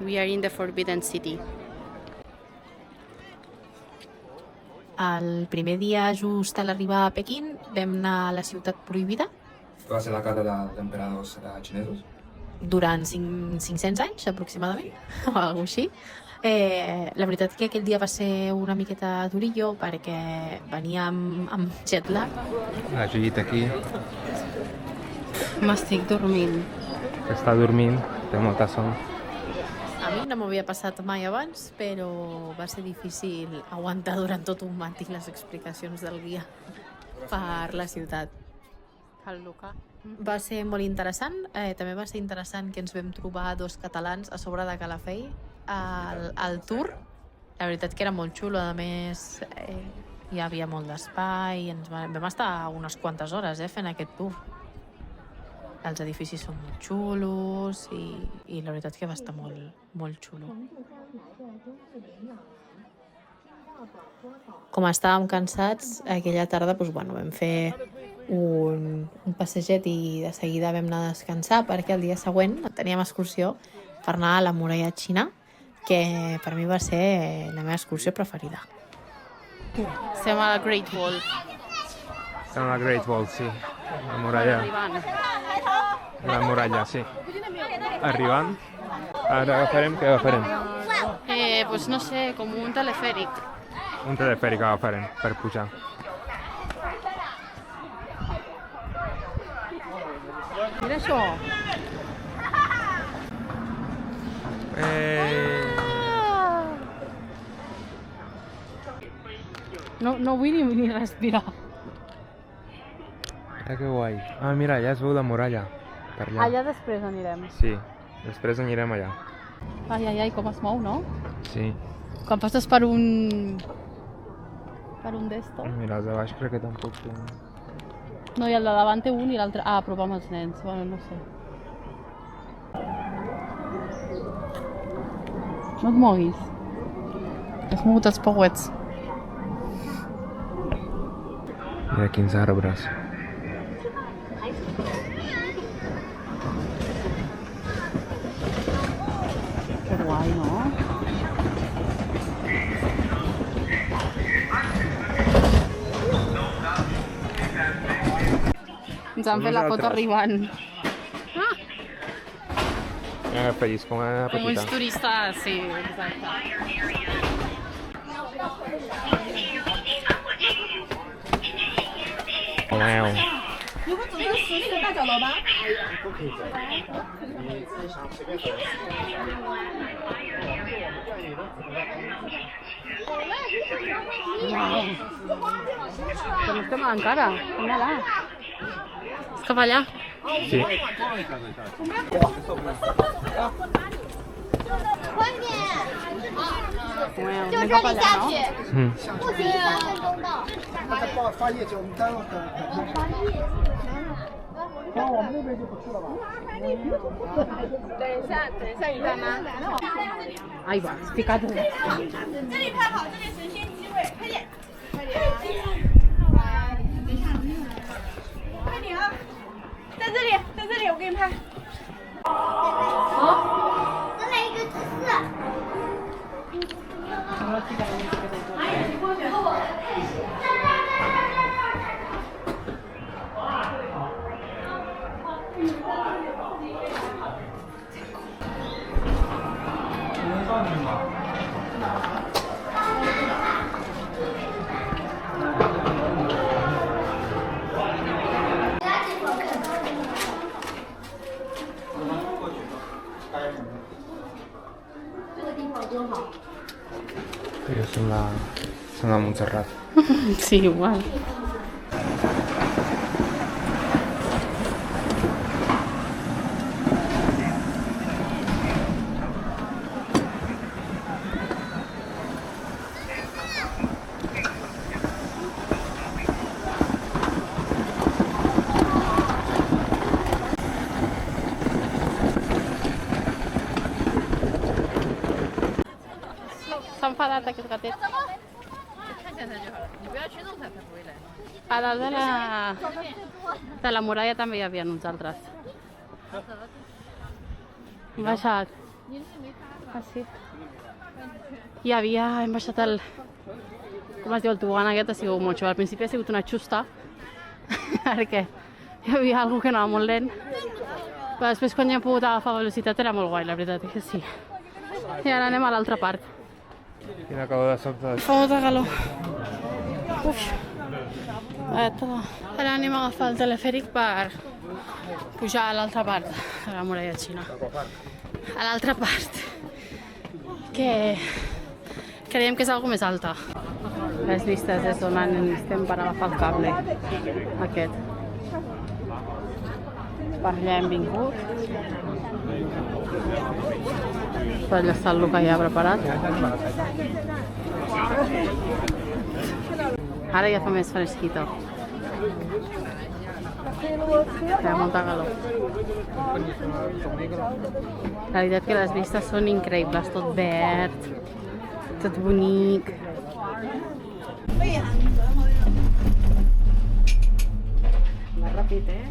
We are in the Forbidden City. El primer dia, just a l'arribar a Pequín, vam anar a la ciutat prohibida. Va ser la càtedra d'emperadors xinesos. Durant 500 anys, aproximadament, o alguna cosa així. La veritat que aquell dia va ser una miqueta durillo perquè venia amb jet lag. La Judit aquí, M'estic dormint. que està dormint, té molta son. A mi no m'havia passat mai abans, però va ser difícil aguantar durant tot un matí les explicacions del guia per la ciutat. El Luca. Va ser molt interessant. També va ser interessant que ens vam trobar dos catalans a sobre de Calafell al tour. La veritat que era molt xulo. A més, hi havia molt d'espai. Vam estar unes quantes hores fent aquest tour. Els edificis són molt xulos i la veritat que va estar molt, molt xulo. Com estàvem cansats, aquella tarda vam fer un passeget i de seguida vam anar a descansar perquè el dia següent teníem excursió per anar a la muralla xina, que per mi va ser la meva excursió preferida. Estem a la Great Wall. Estem a la Great Wall, sí. La muralla. Arribant. La muralla, sí. Arribant. Ara agafarem, què agafarem? Pues no sé, com un telefèric. Un telefèric agafarem per pujar. Mira això. No vull ni respirar. Mira que guai. Ah, mira, allà es veu la muralla. Per allà. Allà després anirem. Sí, després anirem allà. Ai, com es mou, no? Sí. Quan passes per un d'estos. Mira, els de baix crec que tampoc té... No, i el de davant té un i l'altre... Ah, però va amb els nens. Bueno, no sé. No et moguis. Has mogut els pauets. Mira quins arbres. Que guai, no? Ens han fet la foto arribant. Mira que feliç, com una Com uns petita. turistes, sí, exacte. Wow. 如果走到实力的大角楼吗？ Que no estem encara. Mira-la. És cap allà. Sí. 就这里下去， 步行3分钟到。发业绩，我们待会儿等。然后我们那边就不去了吧？等一下一下吗？ Ai, va, has picat. 这里拍好，这里神仙机位，快点，快点啊！在这里，我给你拍。好，再来一个姿势。这个地方真好。 Però són la Montserrat. Sí, igual. S'ha enfadat aquest gatet. A dalt de la muralla també hi havia uns altres. Baixat. Ah, sí. Hem baixat el... Com es diu, el tobogan aquest ha sigut molt xulo. Al principi ha sigut una xusta, perquè hi havia algú que anava molt lent, però després quan ja hem pogut agafar velocitat era molt guai, la veritat és que sí. I ara anem a l'altra part. Quina calor de sobte. Fa molta calor. Uf. Ara anem a agafar el telefèric per pujar a l'altra part de la muralla xina. A l'altra part, que creiem que és algo més alta. Les vistes és on estem per agafar el cable aquest. Per allà hem vingut. Per allà està el que ja ha preparat. Ara ja fa més fresquito. Hi ha molta calor. La veritat que les vistes són increïbles, tot verd, tot bonic. Va ràpid, eh?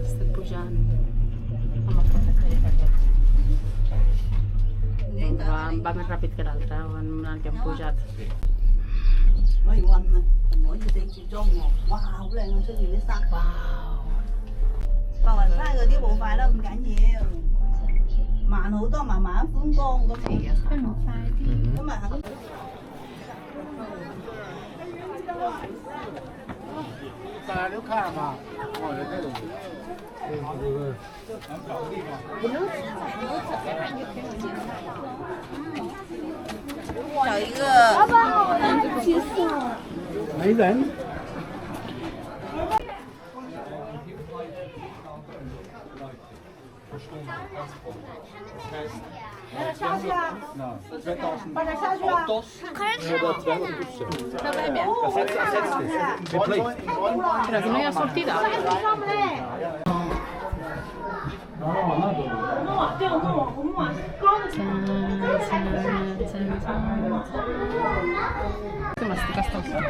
Estem pujant amb el telefèric aquest. Va més ràpid que l'altre, en el que hem pujat. Però aquí no hi ha sortida. Que m'estic estalfant.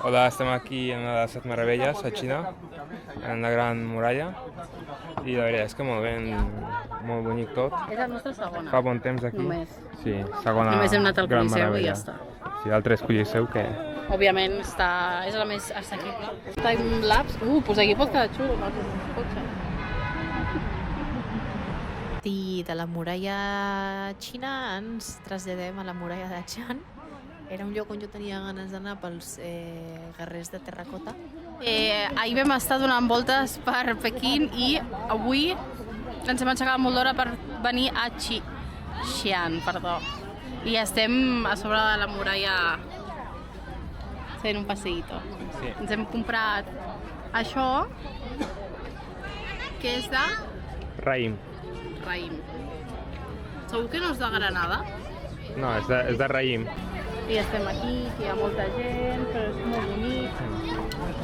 Hola, estem aquí en una de les 7 meravelles a Xina, en la Gran Muralla, i la veritat és que molt ben, molt bonic tot. És la nostra segona. Fa bon temps aquí. Només. Sí, segona Només hem anat al Gran Coliseu i Meravella. ja està. Si l'altre és Coliseu, que... Òbviament és la més assequible. Timelapse. Doncs aquí pot quedar xulo, no? Cotxe. I de la muralla xina ens traslladem a la muralla de Xi'an. Era un lloc on jo tenia ganes d'anar pels guerrers de terracota. Ahir vam estar donant voltes per Pequín i avui ens hem aixecat molt d'hora per venir a Xi'an, perdó. I estem a sobre de la muralla fent un passeïto. Sí. Ens hem comprat això, que és de Raïm. raïm. Segur que no és de Granada? No, és de raïm. I estem aquí, que hi ha molta gent, però és molt bonic.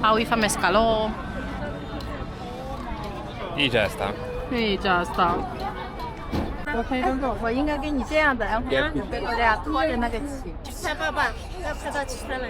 Avui fa més calor. I ja està. I ja està. 我应该给你这样的，然后你背过来拖着那个旗。吃菜爸爸，要拍到吃菜了。